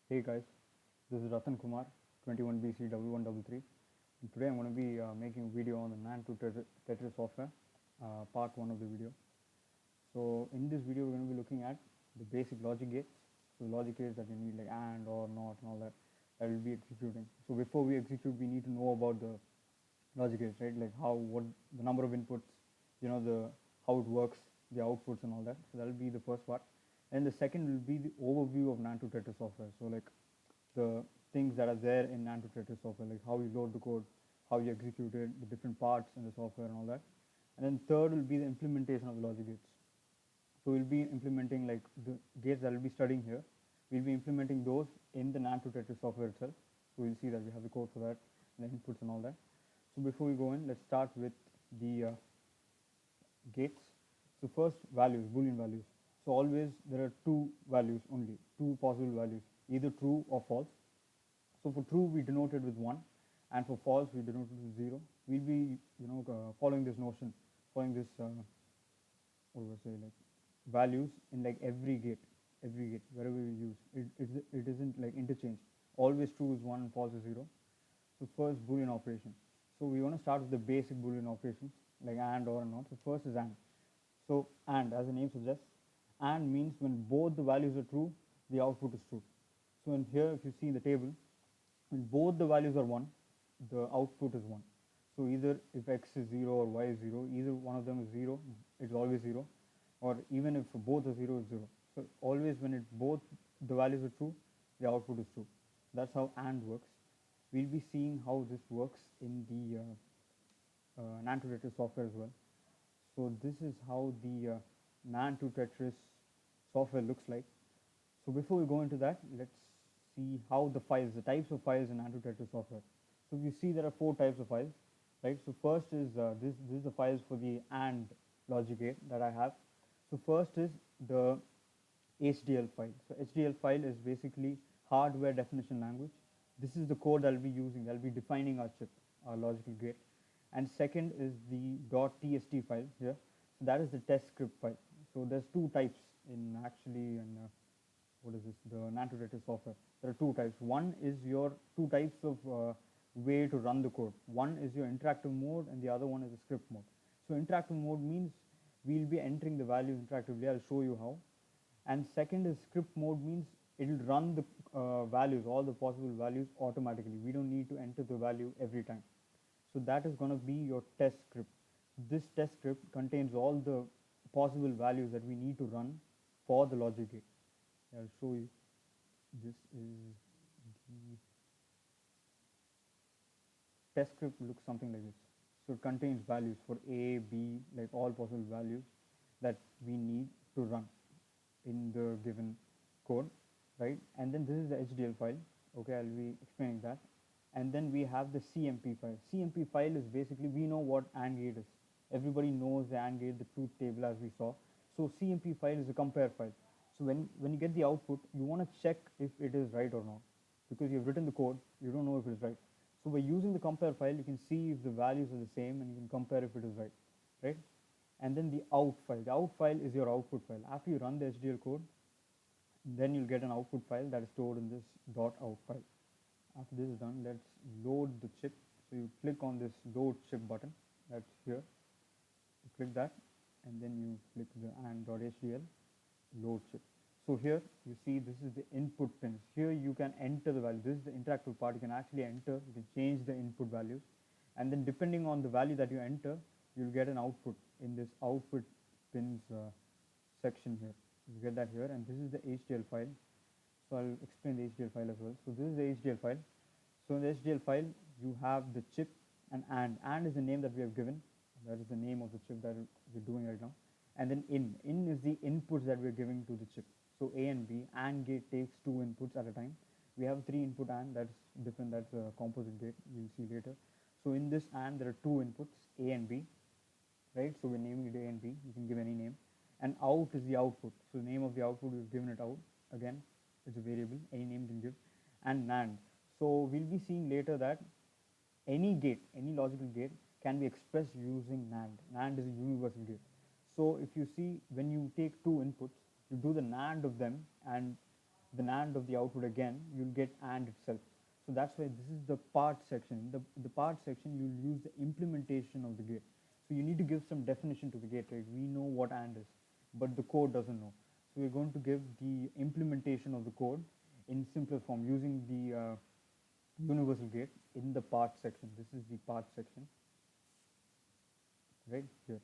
Hey guys, this is Rattan Kumar, 21BC W133, and today I'm going to be making a video on the NAND2TETRIS software, part 1 of the video. So in this video we're going to be looking at the basic logic gates, so the logic gates that you need like AND or NOT and all that, that will be executing. So before we execute we need to know about the logic gates, right? Like what the number of inputs, how it works, the outputs and all that. So that will be the first part. And the second will be the overview of NAND2TETRIS software. So like the things that are there in NAND2TETRIS software, like how you load the code, how you execute it, the different parts in the software and all that. And then third will be the implementation of the logic gates. So we'll be implementing like the gates that we'll be studying here. We'll be implementing those in the NAND2TETRIS software itself. So we'll see that we have the code for that, and the inputs and all that. So before we go in, let's start with the gates. So first, values, Boolean values. So always there are two values only, two possible values, either true or false. So for true we denote it with 1, and for false we denote it with 0. We'll be following this notion, following this what do I say, like values in like every gate wherever we use it isn't like interchange. Always true is 1 and false is 0. So first, Boolean operation. So we want to start with the basic Boolean operations like AND or not. So first is AND. So AND, as the name suggests, AND means when both the values are true, the output is true. So in here, if you see in the table, when both the values are 1, the output is 1. So either if x is 0 or y is 0, either one of them is 0, it's always 0, or even if both are 0, it's 0. So always when both the values are true, the output is true. That's how AND works. We'll be seeing how this works in the NAND2TETRIS software as well. So this is how the NAND2TETRIS software looks like. So before we go into that, let's see how the types of files in NAND2TETRIS software. So you see there are 4 types of files, right? So first is this is the files for the AND logic gate that I have. So first is the HDL file. So HDL file is basically hardware definition language. This is the code I'll be using. I'll be defining our chip, our logical gate. And second is the .tst file here. So that is the test script file. So there's 2 types in actually in what is this, the NAND2TETRIS software. There are 2 types. One is your 2 types of way to run the code. One is your interactive mode and the other one is the script mode. So interactive mode means we'll be entering the values interactively. I'll show you how. And second is script mode means it will run the values, all the possible values automatically. We don't need to enter the value every time. So that is going to be your test script. This test script contains all the possible values that we need to run for the logic gate. I'll show you. This is the test script looks something like this. So it contains values for A, B, like all possible values that we need to run in the given code, right? And then this is the HDL file. Okay, I'll be explaining that. And then we have the CMP file. CMP file is basically, we know what AND gate is. Everybody knows the AND gate, the truth table as we saw. So CMP file is a compare file. So when you get the output, you want to check if it is right or not. Because you've written the code, you don't know if it is right. So by using the compare file, you can see if the values are the same and you can compare if it is right, right? And then the out file. The out file is your output file. After you run the HDL code, then you'll get an output file that is stored in this .out file. After this is done, let's load the chip. So you click on this load chip button, that's here. You click that, and then you click the and.hdl load chip. So here you see this is the input pins. Here you can enter the value. This is the interactive part. You can actually enter, you can change the input values. And then depending on the value that you enter, you'll get an output in this output pins section here. You get that here, and this is the HDL file. So I'll explain the HDL file as well. So this is the HDL file. So in the HDL file, you have the chip and AND. AND is the name that we have given. That is the name of the chip that we're doing right now. And then in is the inputs that we're giving to the chip. So A and B, AND gate takes 2 inputs at a time. We have 3 input AND, that's different, that's a composite gate, we'll see later. So in this AND, there are 2 inputs, A and B, right? So we're naming it A and B, you can give any name. And out is the output. So the name of the output, we've given it out. Again, it's a variable, any name you can give. And NAND. So we'll be seeing later that any gate, any logical gate can be expressed using NAND. NAND is a universal gate. So if you see, when you take 2 inputs, you do the NAND of them, and the NAND of the output again, you'll get AND itself. So that's why this is the part section. In the part section, you'll use the implementation of the gate. So you need to give some definition to the gate, right? We know what AND is, but the code doesn't know. So we're going to give the implementation of the code in simpler form using the universal gate in the part section. This is the part section, right here.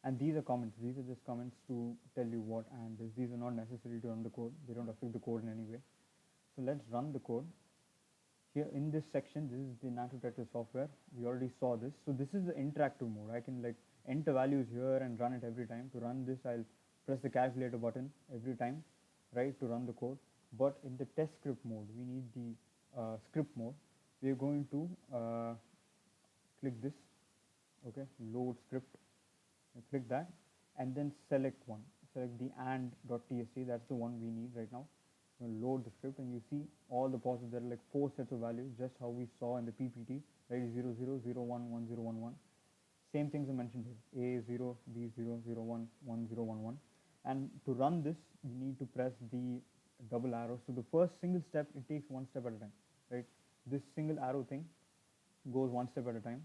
And these are comments. These are just comments to tell you what AND is. These are not necessary to run the code. They don't affect the code in any way. So let's run the code. Here in this section, this is the NAND2TETRIS software. We already saw this. So this is the interactive mode. I can like enter values here and run it every time. To run this, I'll press the calculator button every time, right, to run the code. But in the test script mode, we need the script mode. We're going to click this, okay, load script. Click that and then select one. Select the NAND.TSC. That's the one we need right now. Load the script and you see all the possible. There are like 4 sets of values, just how we saw in the PPT, right? 0, 0, 0, 1, 1, 0, 1, 1. Same things are mentioned here. A 0, B 0, 0, 1, 1, 0, 1, 1. And to run this, you need to press the double arrow. So the first single step, it takes one step at a time, right? This single arrow thing goes one step at a time,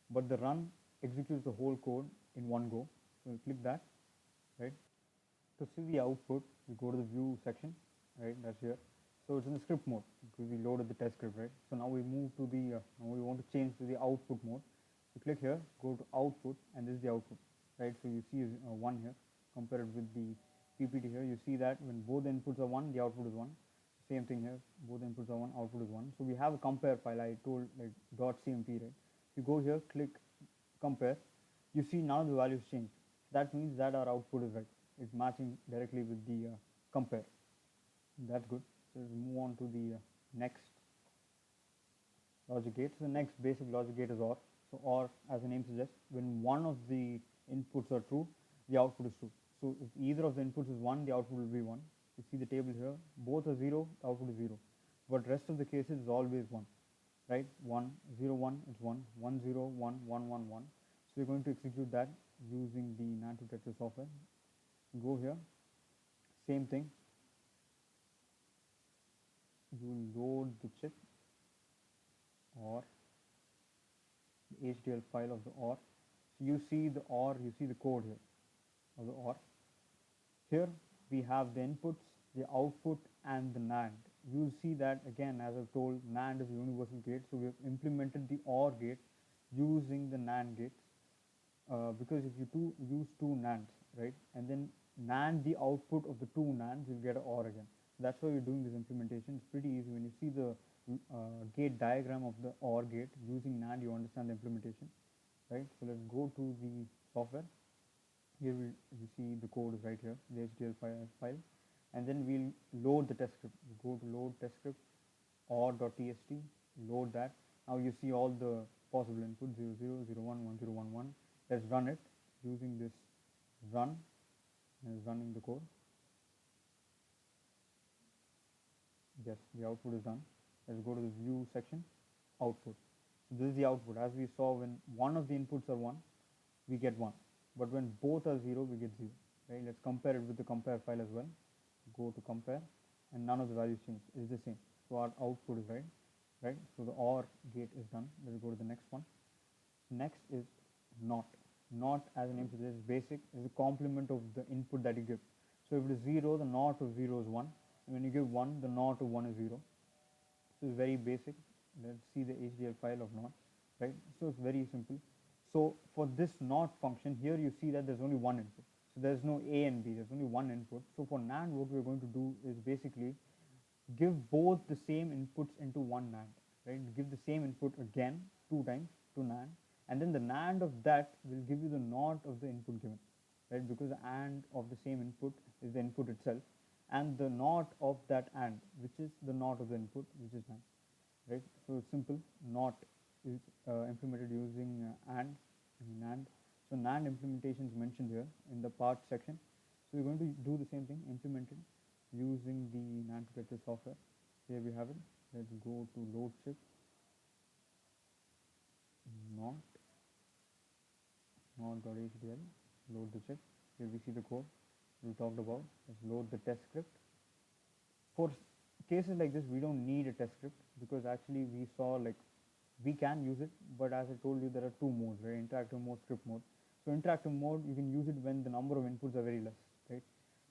but the run executes the whole code in one go. So we'll click that, right? To see the output, we go to the view section, right? That's here. So it's in the script mode because we loaded the test script, right? So now we move to the, now we want to change to the output mode. So click here, go to output, and this is the output, right? So you see 1 here, compared with the PPT here. You see that when both the inputs are 1, the output is 1. Same thing here, both the inputs are 1, output is 1. So we have a compare file. I told like .cmp, right? You go here, click compare. You see now the values change. That means that our output is right. It's matching directly with the compare. That's good. So let's move on to the next logic gate. So the next basic logic gate is OR. So OR, as the name suggests, when one of the inputs are true, the output is true. So if either of the inputs is 1, the output will be 1. You see the table here, both are 0, the output is 0. But rest of the cases is always 1, right? 1, 0, 1, it's 1, 1, 0, 1, 1, 1, 1. So we're going to execute that using the NAND2TETRIS software. Go here, same thing. You load the chip or the HDL file of the OR. So you see the OR, you see the code here of the OR. Here we have the inputs, the output, and the NAND. You'll see that again, as I've told, NAND is a universal gate. So we have implemented the OR gate using the NAND gates. Because if you use 2 NANDs, right, and then NAND the output of the 2 NANDs, you'll get an OR again. So that's why we're doing this implementation. It's pretty easy. When you see the gate diagram of the OR gate using NAND, you understand the implementation, right? So let's go to the software. Here you see the code is right here, the HDL file, and then we'll load the test script. We go to load test script or.tst, load that. Now you see all the possible inputs 0, 0, 0, 1, 1, 0, 1, 1. Let's run it using this run, and it's running the code. Yes, the output is done. Let's go to the view section, output. So this is the output. As we saw, when one of the inputs are 1, we get 1. But when both are 0, we get 0. Right? Let's compare it with the compare file as well. Go to compare, and none of the values change. It's the same. So our output is right. Right? So the OR gate is done. Let's go to the next one. Next is NOT. NOT, as the name suggests, is basic. Is a complement of the input that you give. So if it is 0, the NOT of 0 is 1. And when you give 1, the NOT of 1 is 0. So it's very basic. Let's see the HDL file of NOT. Right? So it's very simple. So for this NOT function, here you see that there's only one input. So there's no A and B, there's only one input. So for NAND, what we're going to do is basically give both the same inputs into one NAND, right? Give the same input again 2 times to NAND, and then the NAND of that will give you the NOT of the input given, right? Because the AND of the same input is the input itself, and the NOT of that AND, which is the NOT of the input, which is NAND, right? So it's simple. NOT is implemented using AND and NAND. So NAND implementation is mentioned here in the part section. So we're going to do the same thing, implement it using the NAND2TETRIS software. Here we have it. Let's go to load chip, not.hdl, load the chip. Here we see the code we talked about. Let's load the test script. For cases like this, we don't need a test script, because actually we saw like we can use it, but as I told you, there are two modes, right? Interactive mode, script mode. So interactive mode, you can use it when the number of inputs are very less, right?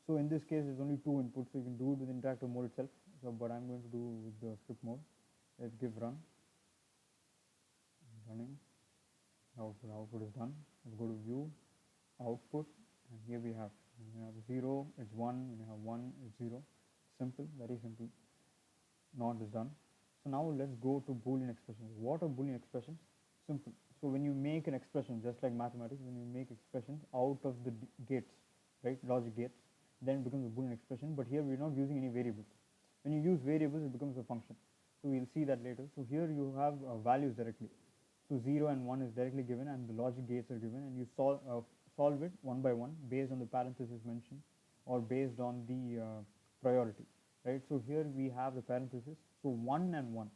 So in this case, there's only two inputs, so you can do it with interactive mode itself. So, but I'm going to do with the script mode. Let's give run. Running. Output is done. Let's go to view, output, and here we have 0, it's 1, when you have 1, it's 0. Simple, very simple. Not is done. So now let's go to Boolean expressions. What are Boolean expressions? Simple. So when you make an expression, just like mathematics, when you make expressions out of the gates, right, logic gates, then it becomes a Boolean expression. But here we're not using any variables. When you use variables, it becomes a function. So we'll see that later. So here you have values directly. So 0 and 1 is directly given, and the logic gates are given, and you solve it one by one based on the parenthesis mentioned, or based on the priority, right? So here we have the parenthesis. So 1 and 1,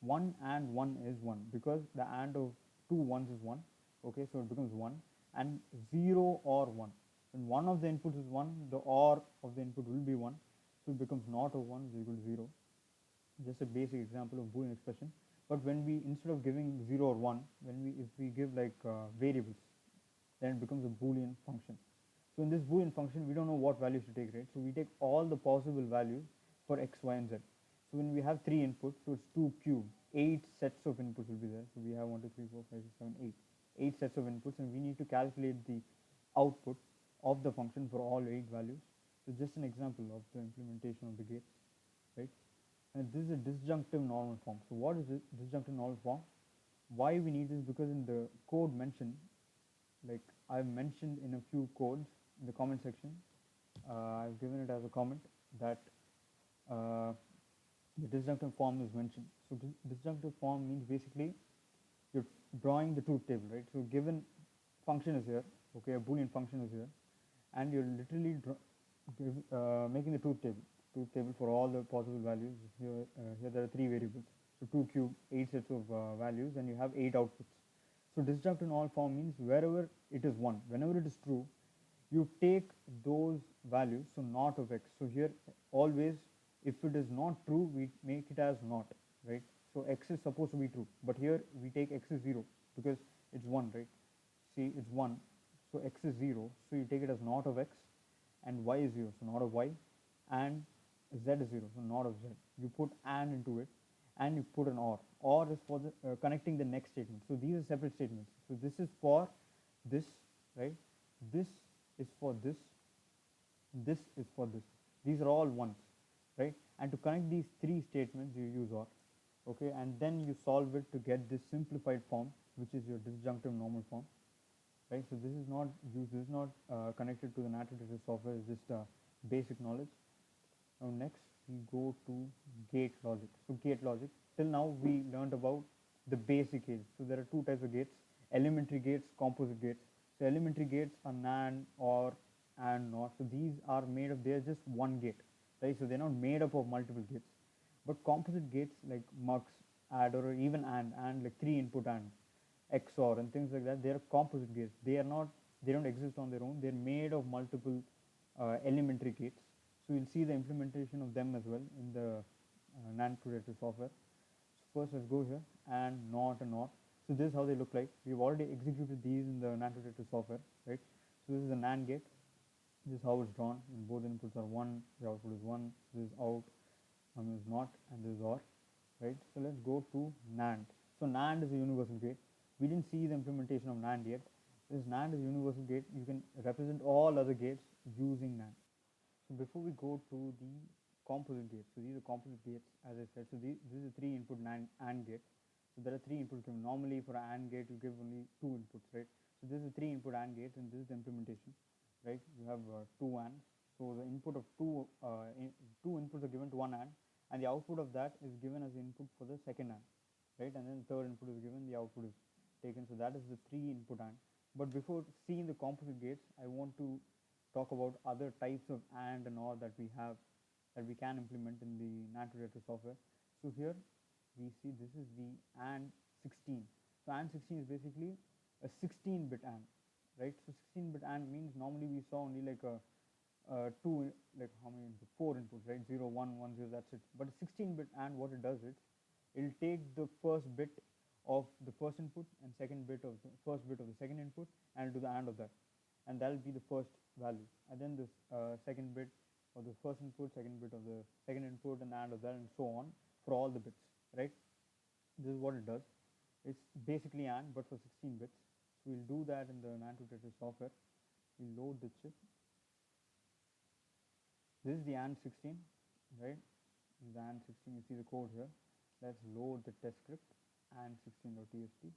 1 and 1 is 1, because the AND of two ones is 1. Okay, so it becomes 1, and 0 or 1. When one of the inputs is 1, the OR of the input will be 1, so it becomes not of 1 is equal to 0. Just a basic example of Boolean expression. But when we, instead of giving 0 or 1, if we give like variables, then it becomes a Boolean function. So in this Boolean function, we don't know what values to take, right? So we take all the possible values for x, y, and z. So when we have 3 inputs, so it's 2 cubed, 8 sets of inputs will be there. So we have 1, 2, 3, 4, 5, 6, 7, 8. 8 sets of inputs, and we need to calculate the output of the function for all 8 values. So just an example of the implementation of the gates, right? And this is a disjunctive normal form. So what is this disjunctive normal form? Why we need this? Because in the code mentioned, like I've mentioned in a few codes in the comment section, I've given it as a comment that the disjunctive form is mentioned. So disjunctive form means basically you're drawing the truth table, right? So given function is here, okay, a Boolean function is here, and you're literally making the truth table for all the possible values. Here there are 3 variables. So 2 cubed, 8 sets of values, and you have 8 outputs. So disjunctive normal form means wherever it is 1, whenever it is true, you take those values, so not of x. So here always, if it is not true, we make it as not, right? So x is supposed to be true, but here we take x is 0 because it's 1, right? See, it's 1, so x is 0, so you take it as not of x, and y is 0, so not of y, and z is 0, so not of z. You put and into it, and you put an or. Or is for the connecting the next statement. So these are separate statements. So this is for this, right? This is for this. This is for this. These are all ones, right? And to connect these 3 statements, you use or. Okay, and then you solve it to get this simplified form, which is your disjunctive normal form, right? So this is not used. This is not connected to the NAND2TETRIS software. It's just basic knowledge. Now next we go to gate logic. So gate logic, till now we learned about the basic gates. So there are 2 types of gates: elementary gates, composite gates. So elementary gates are NAND, OR, and NOT. So these are made of, they're just one gate, right? So they're not made up of multiple gates. But composite gates like MUX, ADD, or even AND like 3 input AND, XOR, and things like that, they are composite gates. They don't exist on their own. They're made of multiple elementary gates. So you'll see the implementation of them as well in the NAND2TETRIS software. So first let's go here, and NOT and NOR. So this is how they look like. We've already executed these in the NAND2TETRIS software, right? So this is a NAND gate. This is how it's drawn. And both inputs are 1, the output is 1, this is out, is not, and this is OR, right? So let's go to NAND. So NAND is a universal gate. We didn't see the implementation of NAND yet. This NAND is a universal gate. You can represent all other gates using NAND. So before we go to the composite gates, so these are composite gates, as I said. So this is a 3 input AND gate. So there are 3 inputs given. Normally for an AND gate you give only 2 inputs, right? So this is a 3 input AND gate, and this is the implementation, right? You have 2 ANDs. So the input of 2 inputs are given to one AND, and the output of that is given as input for the second AND, right? And then the third input is given, the output is taken. So that is the 3 input AND. But before seeing the composite gates, I want to talk about other types of AND and OR that we have, that we can implement in the NAND2TETRIS software. So here we see this is the AND 16. So AND 16 is basically a 16-bit AND, right? So 16-bit AND means normally we saw only like a two, like how many inputs? Four inputs, right? 0, 1, 1, 0, that's it. But a 16-bit AND, what it does is, it'll take the first bit of the first input and second bit of the first bit of the second input and it'll do the AND of that. And that'll be the first value. And then this second bit of the first input, second bit of the second input, and AND of that, and so on for all the bits, right? This is what it does. It's basically AND, but for 16 bits. So we'll do that in the NAND2TETRIS software. We'll load the chip. This is the AND 16, right? This is the AND 16. You see the code here. Let's load the test script, AND16.txt.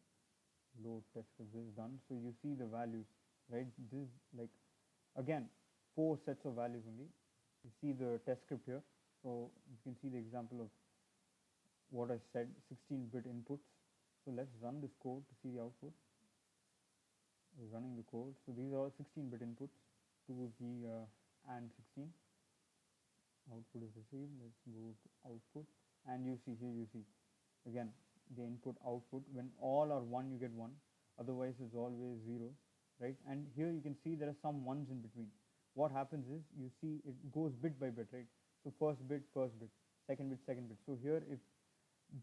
Load test script. This is done. So you see the values, right? This is like, again, 4 sets of values only. You see the test script here. So you can see the example of what I said, 16-bit inputs. So let's run this code to see the output. We're running the code. So these are all 16-bit inputs to the AND 16. Output is received. Let's go to output, and you see here, you see again the input output. When all are 1, you get 1, otherwise it's always 0, right? And here you can see there are some 1s in between. What happens is, you see it goes bit by bit, right? So first bit, second bit, second bit. So here, if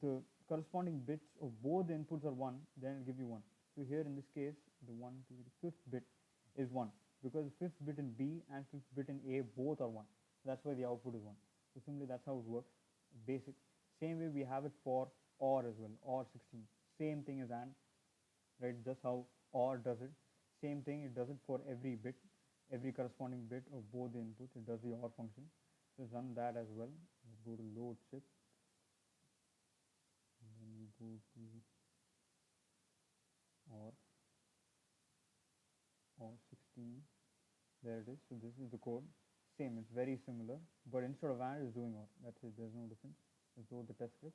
the corresponding bits of both the inputs are 1, then it'll give you 1. So here in this case, the 1 to the 5th bit is 1, because the 5th bit in B and 5th bit in A both are 1. That's why the output is 1. So simply that's how it works. Basic. Same way we have it for OR as well, OR 16. Same thing as AND, right? Just how OR does it. Same thing, it does it for every bit, every corresponding bit of both the inputs. It does the OR function. So run that as well. Let's go to load chip. And then we go to OR 16. There it is. So this is the code. Same, it's very similar, but instead of AND, it's doing OR. That's it, there's no difference. Let's load the test script.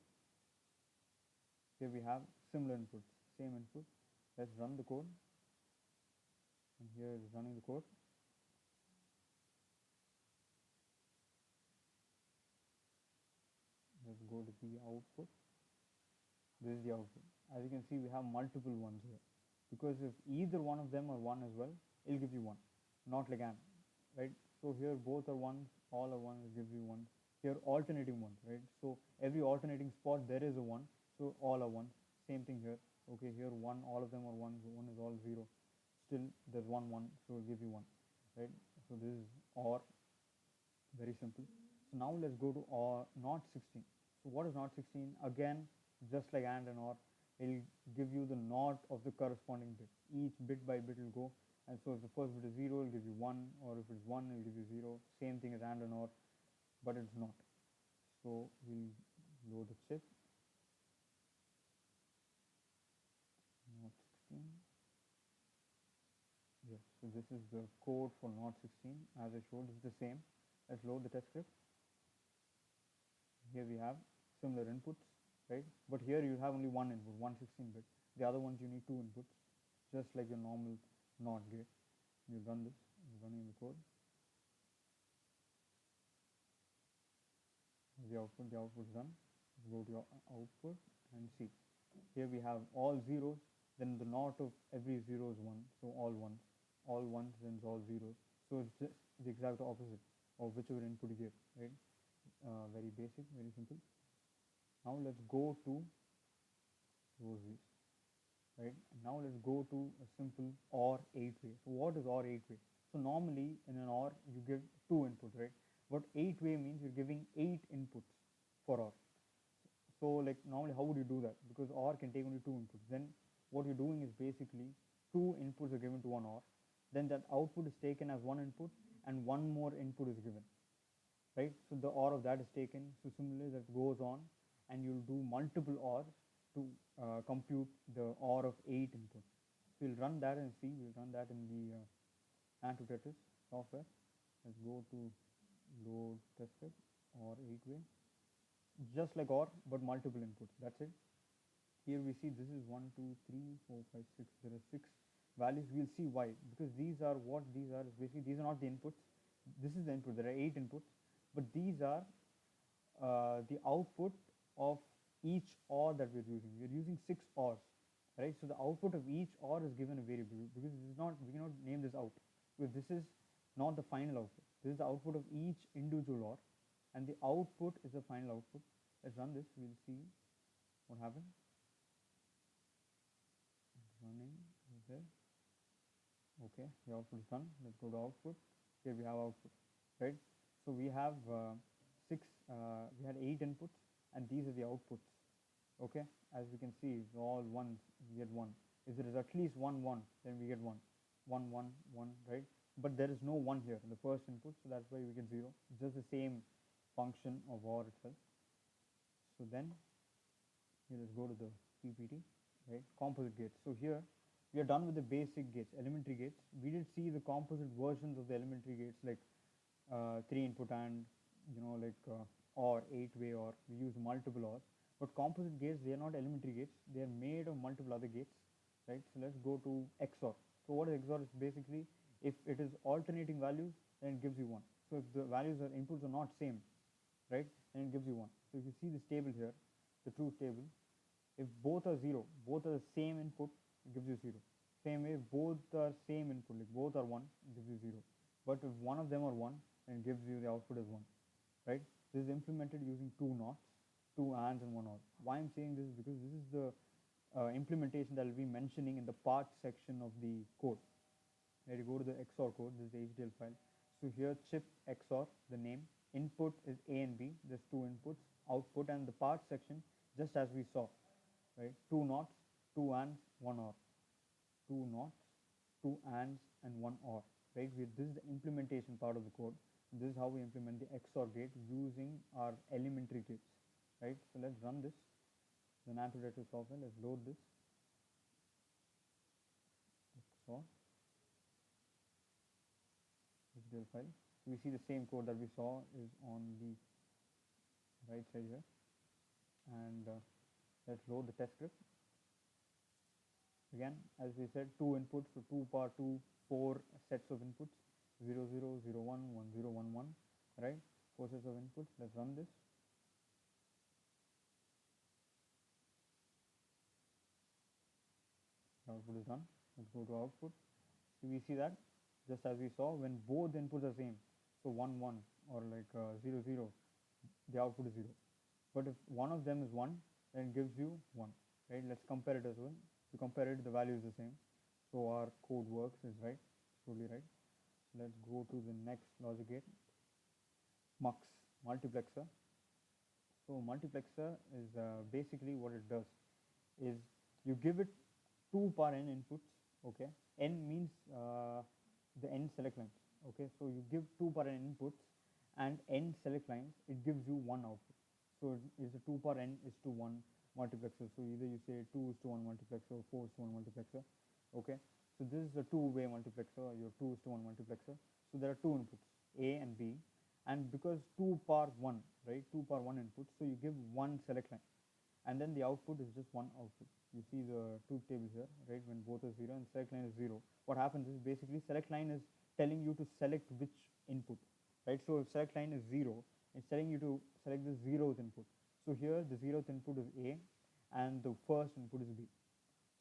Here we have similar inputs, same input. Let's run the code. And here is running the code. Let's go to the output. This is the output. As you can see, we have multiple ones here. Because if either one of them are 1 as well, it'll give you 1. Not like AND, right? So here both are 1s, all are 1, it gives you 1. Here alternating 1, right? So every alternating spot there is a 1, so all are 1. Same thing here. Okay, here 1, all of them are 1, so 1 is all 0. Still there's 1, 1, so it'll give you 1, right? So this is OR, very simple. So now let's go to OR not 16. So what is not 16? Again, just like AND and OR, it'll give you the NOT of the corresponding bit. Each bit by bit will go. And so if the first bit is 0, it'll give you 1, or if it's 1, it'll give you 0. Same thing as AND and OR, but it's not. So we'll load the chip. Not 16. Yes, so this is the code for not 16. As I showed, it's the same. Let's load the test script. Here we have similar inputs, right? But here you have only one input, 116-bit. The other ones you need 2 inputs, just like your normal NOT gate. You run this, running the code. The output is done. Go to your output and see. Here we have all zeros, then the NOT of every 0 is 1, so all 1s. All 1s, then it's all zeros. So it's just the exact opposite of whichever input you give, right? Very basic, very simple. Now let's go to close this, right? Now let's go to a simple OR 8-way. So what is OR 8-way? So normally in an OR you give 2 inputs, right? But 8-way means you're giving 8 inputs for OR. So like normally how would you do that? Because OR can take only 2 inputs. Then what you're doing is basically 2 inputs are given to one OR. Then that output is taken as 1 input and 1 more input is given, right? So the OR of that is taken. So similarly that goes on, and you'll do multiple ORs to compute the OR of 8 inputs. So we'll run that and see. We'll run that in the NAND2TETRIS software. Let's go to load test script OR 8-way. Just like OR, but multiple inputs. That's it. Here we see this is 1, 2, 3, 4, 5, 6. There are 6 values. We'll see why. Because these are what these are. Basically, these are not the inputs. This is the input. There are 8 inputs. But these are the output of each OR that we're using. We're using 6 ORs, right? So the output of each OR is given a variable, because this is not, we cannot name this out, because this is not the final output. This is the output of each individual OR, and the output is the final output. Let's run this. We'll see what happens. It's running there. Okay, the output is done. Let's go to output. Here we have output, right? So we have we had 8 inputs, and these are the outputs. Okay, as we can see, it's all ones. We get 1. If there is at least 1 1, then we get 1. 1 1 1, right? But there is no 1 here in the first input, so that's why we get 0. It's just the same function of OR itself. So then here, let's go to the PPT, right? Composite gates. So here we are done with the basic gates, elementary gates. We did see the composite versions of the elementary gates, like 3 input and OR, 8-way OR. We use multiple ORs. But composite gates, they are not elementary gates. They are made of multiple other gates, right? So let's go to XOR. So what is XOR? Is basically, if it is alternating values, then it gives you 1. So if the values or inputs are not same, right, then it gives you 1. So if you see this table here, the truth table, if both are 0, both are the same input, it gives you 0. Same way, if both are same input, like both are 1, it gives you 0. But if one of them are 1, then it gives you the output as 1, right? This is implemented using 2 NOTs, 2 ANDs and 1 OR. Why I'm saying this is because this is the implementation that I'll be mentioning in the part section of the code. Let you go to the XOR code. This is the HDL file. So here, chip XOR, the name. Input is A and B. There's 2 inputs. Output, and the part section, just as we saw, right? 2 NOTs, 2 ANDs, 1 OR. 2 NOTs, 2 ANDs, and 1 OR. Right? This is the implementation part of the code. This is how we implement the XOR gate using our elementary gates. Right? So let's run this. The NAND2TETRIS software. Let's load this. XOR HDL file. So we see the same code that we saw is on the right side here. And let's load the test script. Again, as we said, 2 inputs, so 2 power 2, 4 sets of inputs, 0 0 0 1 1 0 1 1, right? 4 sets of inputs. Let's run this. Output is done. Let's go to output. So we see that, just as we saw, when both inputs are same, so 1 1 or like 0 0, the output is 0. But if one of them is 1, then it gives you 1, right? Let's compare it as well. To compare it, the value is the same. So our code works, is right, totally right. So let's go to the next logic gate. MUX, multiplexer. So multiplexer is basically what it does is you give it 2 power n inputs, okay? N means the n select lines, okay? So you give 2 power n inputs and n select lines, it gives you 1 output. So it is a 2 power n is to 1 multiplexer. So either you say 2 is to 1 multiplexer or 4 is to 1 multiplexer, okay? So this is a 2-way multiplexer, your 2 is to 1 multiplexer. So there are 2 inputs, A and B, and because 2 power 1, right, 2 power 1 inputs, so you give 1 select line, and then the output is just 1 output. You see the truth table here, right, when both are 0 and select line is 0. What happens is basically select line is telling you to select which input, right? So if select line is 0, it's telling you to select the 0th input. So here the 0th input is A and the first input is B.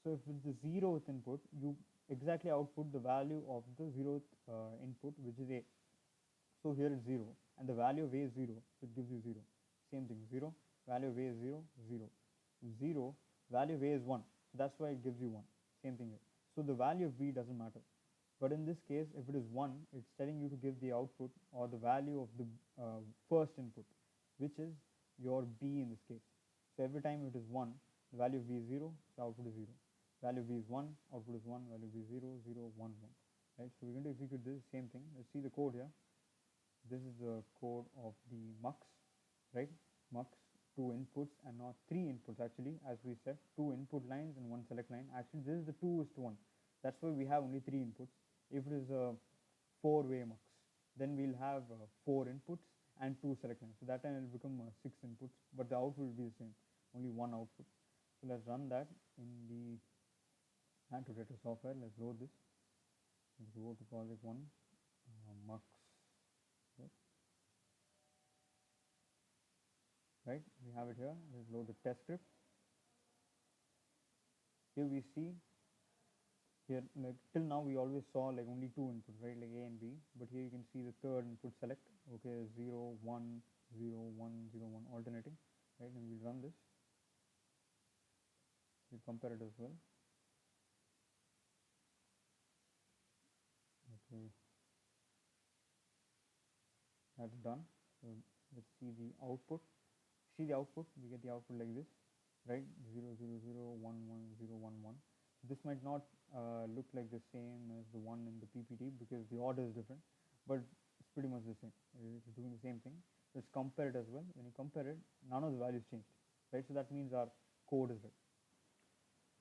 So if it's the 0th input, you exactly output the value of the 0th input, which is A. So here it's 0 and the value of A is 0, so it gives you 0. Same thing, 0, value of A is 0, 0. 0, value of A is 1, so that's why it gives you 1. Same thing here. So the value of B doesn't matter. But in this case, if it is 1, it's telling you to give the output or the value of the first input, which is your B in this case. So every time it is 1, the value of B is 0, the output is 0. Value of B is 1, output is 1, value of B is 0, 0, 1, 1. Right? So we're going to execute this same thing. Let's see the code here. This is the code of the MUX, right? MUX, 2 inputs and not 3 inputs actually, as we said, 2 input lines and 1 select line. Actually, this is the 2 is to 1. That's why we have only 3 inputs. If it is a 4-way MUX, then we'll have 4 inputs and 2 select lines. So that time it will become 6 inputs, but the output will be the same, only 1 output. So let's run that in the NAND2TETRIS software. Let's load this. Let's go to project 1, MUX. Right, we have it here. Let's load the test script. Here we see Here, like till now we always saw like only two inputs, right, like A and B, but here you can see the third input select, okay, 0 1 0 1 0 1 alternating, right, and we'll run this, we'll compare it as well. Okay, that's done. So let's see the output. See the output, we get the output like this, right, 0 0 0 1 1 0 1 1. This might not look like the same as the one in the PPT because the order is different, but it's pretty much the same. It's doing the same thing. Let's compare it as well. When you compare it, none of the values changed, right? So that means our code is right.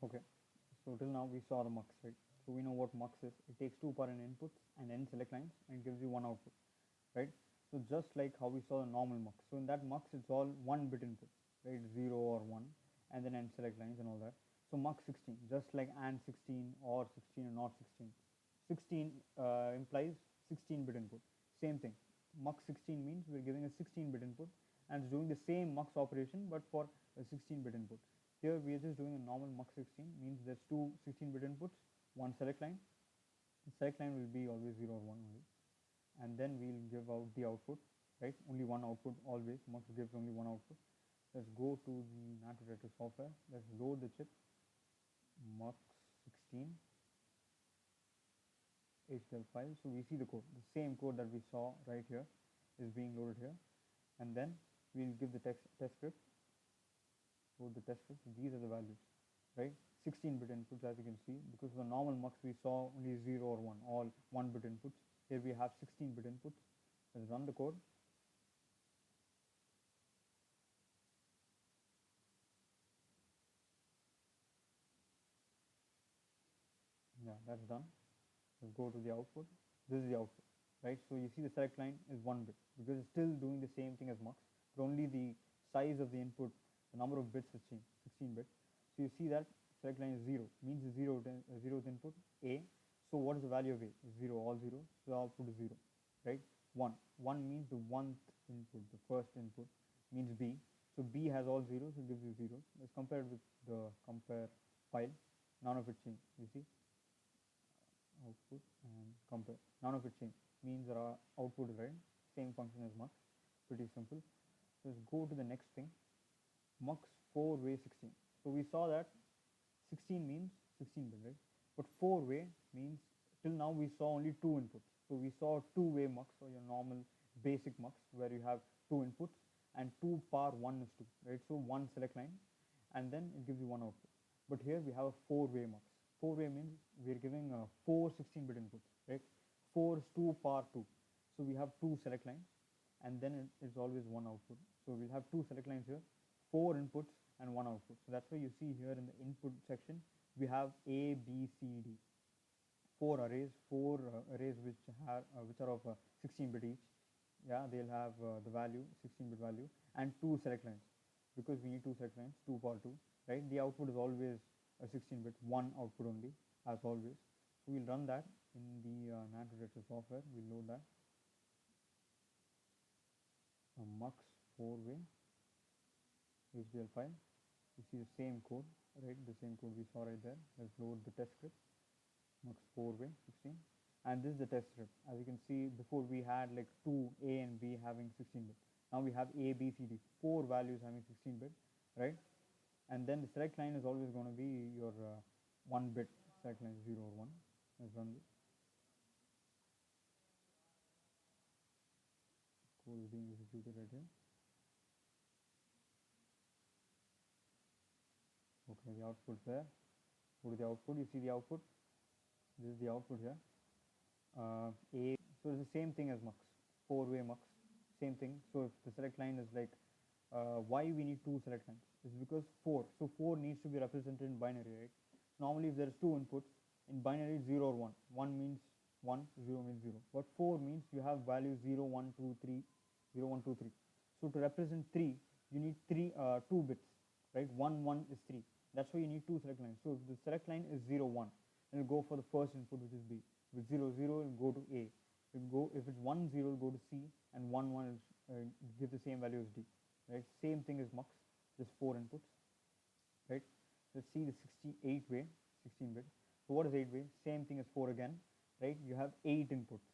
Okay, so till now we saw the mux, right? So we know what mux is. It takes two parent inputs and n select lines and gives you one output, right? So just like how we saw the normal mux. So in that mux, it's all one bit input, right? 0 or 1, and then n select lines and all that. So mux 16, just like and 16 or 16 or not 16. 16 implies 16-bit input. Same thing. Mux 16 means we're giving a 16-bit input and it's doing the same mux operation but for a 16-bit input. Here we are just doing a normal mux 16, means there's two 16-bit inputs, one select line. The select line will be always 0 or 1 only, and then we'll give out the output, right? Only one output always. Mux gives only one output. Let's go to the NAND2TETRIS software. Let's load the chip. Mux 16 HTML file. So we see the code. The same code that we saw right here is being loaded here, and then we'll give the test script. Load the test script. These are the values, right? 16-bit inputs, as you can see. Because for the normal mux we saw only 0 or 1, all 1-bit inputs. Here we have 16-bit inputs. Let's run the code. Yeah, that's done. Let's go to the output. This is the output, right? So you see the select line is 1 bit because it's still doing the same thing as mux, but only the size of the input, the number of bits has changed, 16 bit. So you see that select line is 0, means the 0th input, A. So what is the value of A? 0, all 0, so the output is 0, right? 1. 1 means the 1th input, the first input, means B. So B has all 0, so it gives you 0. Let's compare it with the compare file. None of it changed, you see? Output and compare. None of it changed. Means our output is right. Same function as mux. Pretty simple. So let's go to the next thing. Mux 4-way 16. So we saw that 16 means 16 bit, right? But 4-way means till now we saw only two inputs. So we saw 2-way mux or your normal basic mux where you have two inputs and 2 power 1 is 2, right? So one select line and then it gives you one output. But here we have a 4-way mux. 4-way means we're giving 4 16-bit inputs, right? 4 is 2 power 2. So we have two select lines and then it's always one output. So we'll have two select lines here, 4 inputs and one output. So that's why you see here in the input section we have A, B, C, D. Four arrays which are of 16-bit each. Yeah, they'll have the value 16-bit value and two select lines because we need two select lines, 2 power 2, right? The output is always a 16-bit, one output only as always. So we'll run that in the NAND2TETRIS software. We'll load that. A mux 4-way HDL file. You see the same code, right? The same code we saw right there. Let's load the test script. Mux 4-way 16. And this is the test script. As you can see, before we had like two A and B having 16-bit. Now we have A, B, C, D, 4 values having 16-bit, right? And then the select line is always going to be your 1-bit select line, 0 or 1. Let's run this. Code is being executed right here. Okay, the output there. Go to the output. You see the output. This is the output here. A. So it's the same thing as mux. 4-way mux. Same thing. So if the select line is like, why we need two select lines? It's because 4. So 4 needs to be represented in binary, right? Normally if there is two inputs, in binary 0 or 1. 1 means 1, 0 means 0. But 4 means you have values 0, 1, 2, 3, 0, 1, 2, 3. So to represent 3, you need 2 bits, right? 1, 1 is 3. That's why you need two select lines. So if the select line is 0, 1, then you go for the first input, which is B. If it's 0, 0, it'll go to A. If it's 1, 0, it'll go to C, and 1, 1 will give the same value as D, right? Same thing as mux, just 4 inputs, right? Let's see the 68-way, 16-bit. So what is 8-way? Same thing as 4 again, right? You have 8 inputs,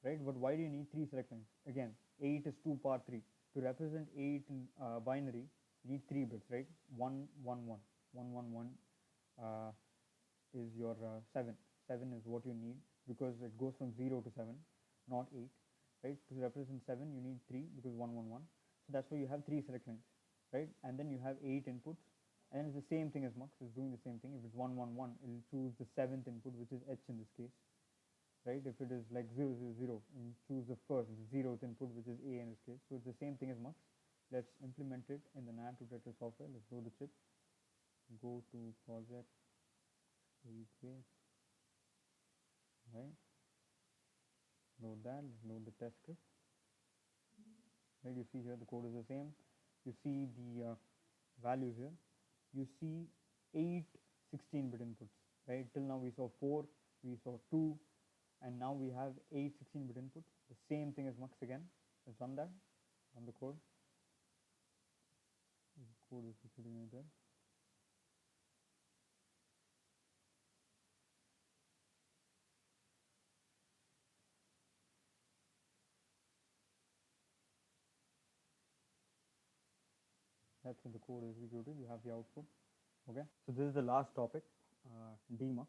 right? But why do you need 3 select lines? Again, 8 is 2 power 3. To represent 8 in binary, you need 3 bits, right? 1, 1, 1. 1, 1, 1 is your 7. 7 is what you need because it goes from 0 to 7, not 8, right? To represent 7, you need 3 because 1, 1, 1. So that's why you have 3 select lines, right? And then you have 8 inputs. And it's the same thing as mux, it's doing the same thing. If it's 1, 1, 1, it'll choose the 7th input, which is H in this case, right? If it is like 0, 0, 0, you choose the first, the 0th input, which is A in this case. So it's the same thing as mux. Let's implement it in the NAND2TETRIS software. Let's load the chip. Go to project, 8-way, right? Load that, load the test script. Right, you see here the code is the same. You see the values here. You see 8 16-bit inputs, right? Till now we saw 4, we saw 2, and now we have 8 16-bit inputs. The same thing as mux again. Let's run that, run the code. The code is sitting right there. That's when the code is executed. You have the output. Okay. So this is the last topic, demux.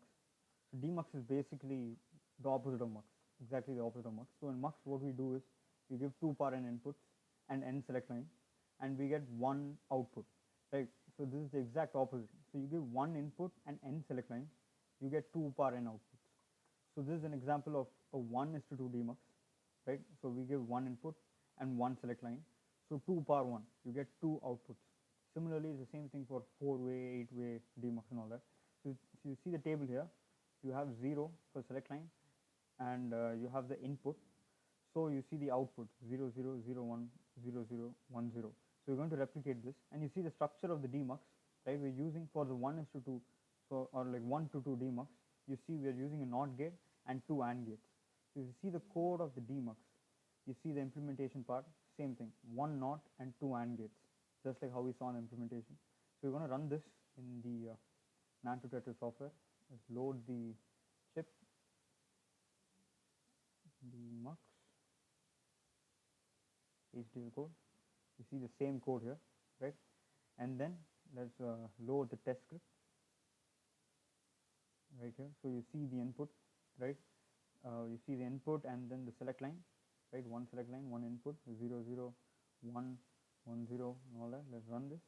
So demux is basically the opposite of mux, exactly the opposite of mux. So in mux, what we do is we give 2 power n inputs and n select line, and we get 1 output, right? So this is the exact opposite. So you give 1 input and n select line, you get 2 power n outputs. So this is an example of a 1:2 demux, right? So we give 1 input and 1 select line. So 2 power 1, you get 2 outputs. Similarly, it's the same thing for 4-way, 8-way demux and all that. So you see the table here, you have 0 for select line, and you have the input. So you see the output 0, 0, 0, 1, 0, 0, 1, 0. So we're going to replicate this, and you see the structure of the demux, right? We're using for the 1:2, so or like 1:2 demux. You see we're using a NOT gate and 2 AND gates. So you see the code of the demux. You see the implementation part, same thing, 1 NOT and 2 AND gates, just like how we saw in the implementation. So we're going to run this in the NAND2TETRIS software. Let's load the chip, demux, HDL code. You see the same code here, right? And then let's load the test script right here. So you see the input, right? You see the input and then the select line, right? 1 select line, 1 input, 0, 0, 1, 1, 0, and all that. Let's run this.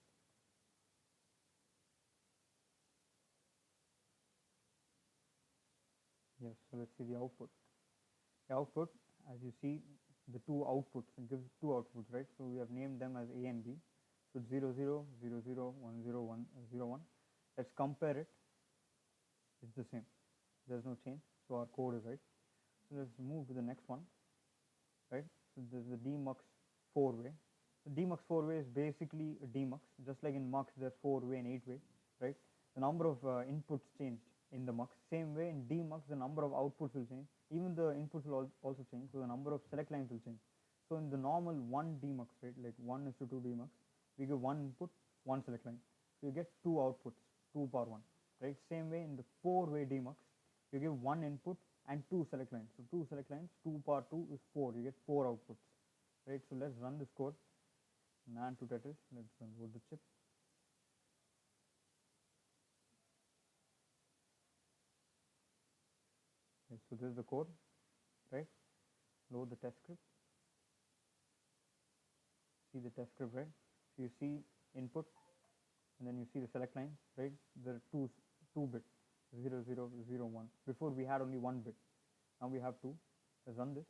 Yes, so let's see the output. The output, as you see, the 2 outputs, it gives 2 outputs, right? So we have named them as A and B. So 0, 0, 0, 0, 1, 0, 1, 0, 1. Let's compare it. It's the same. There's no change. So our code is right. So let's move to the next one, right? So this is the demux 4-way. The demux 4-way is basically a demux, just like in mux there's 4-way and 8-way, right? The number of inputs changed in the mux. Same way in demux, the number of outputs will change. Even the inputs will also change, so the number of select lines will change. So in the normal 1 demux, right, like 1:2 demux, we give 1 input, 1 select line. So you get 2 outputs, 2 power 1, right? Same way in the 4-way demux, you give 1 input and 2 select lines. So 2 select lines, 2 power 2 is 4. You get 4 outputs, right? So let's run this code. NAND2TETRIS. Let's load the chip. Okay, so this is the code, right? Load the test script. See the test script, right? So you see input, and then you see the select lines, right? There are two bit, 0, 0, 0, 1. Before we had only 1 bit. Now we have 2. Let's run this.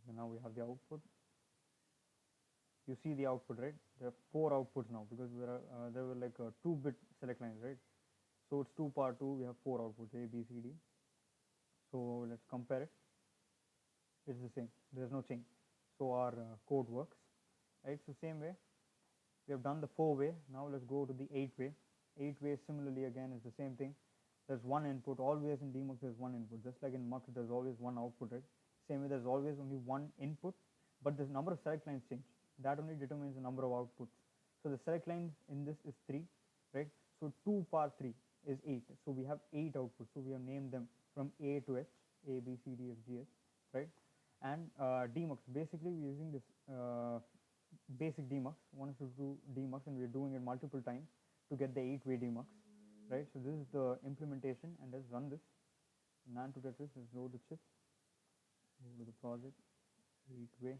And now we have the output. You see the output, right? There are 4 outputs now because there were like 2-bit select lines, right? So it's 2 power 2. We have 4 outputs, A, B, C, D. So let's compare it. It's the same. There's no change. So our code works, right? So same way. We have done the 4-way. Now let's go to the 8-way. 8-way similarly again is the same thing. There's 1 input. Always in demux there's 1 input. Just like in mux there's always 1 output, right? Same way there's always only 1 input, but the number of select lines change. That only determines the number of outputs. So the select lines in this is 3, right? So 2 power 3 is 8. So we have 8 outputs. So we have named them from A to H, A, B, C, D, F, G, H, right? And demux, basically we're using this basic demux, 1 to 2 demux, and we're doing it multiple times to get the 8-way demux, right? So this is the implementation, and let's run this. NAND2TETRIS, let's load the chip, go to the project, 8-way,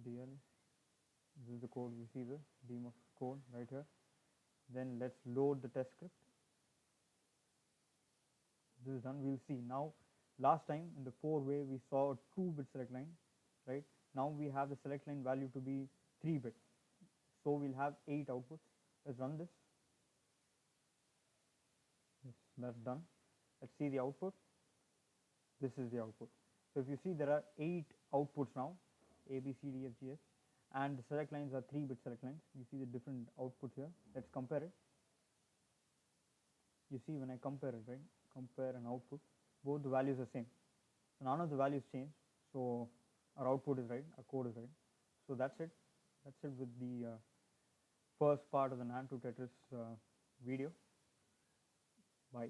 HDL. This is the code, we see the demux code right here. Then let's load the test script. This is done. We'll see now. Last time in the 4-way we saw a 2-bit select line, right? Now we have the select line value to be 3-bit. So we'll have 8 outputs. Let's run this. Yes, that's done. Let's see the output. This is the output. So if you see, there are 8 outputs now, A, B, C, D, F, G, H, and the select lines are 3-bit select lines. You see the different outputs here. Let's compare it. You see when I compare it, right? Compare and output, both the values are same. So none of the values change. So our output is right, our code is right. So that's it. That's it with the first part of the NAND2TETRIS video. Bye.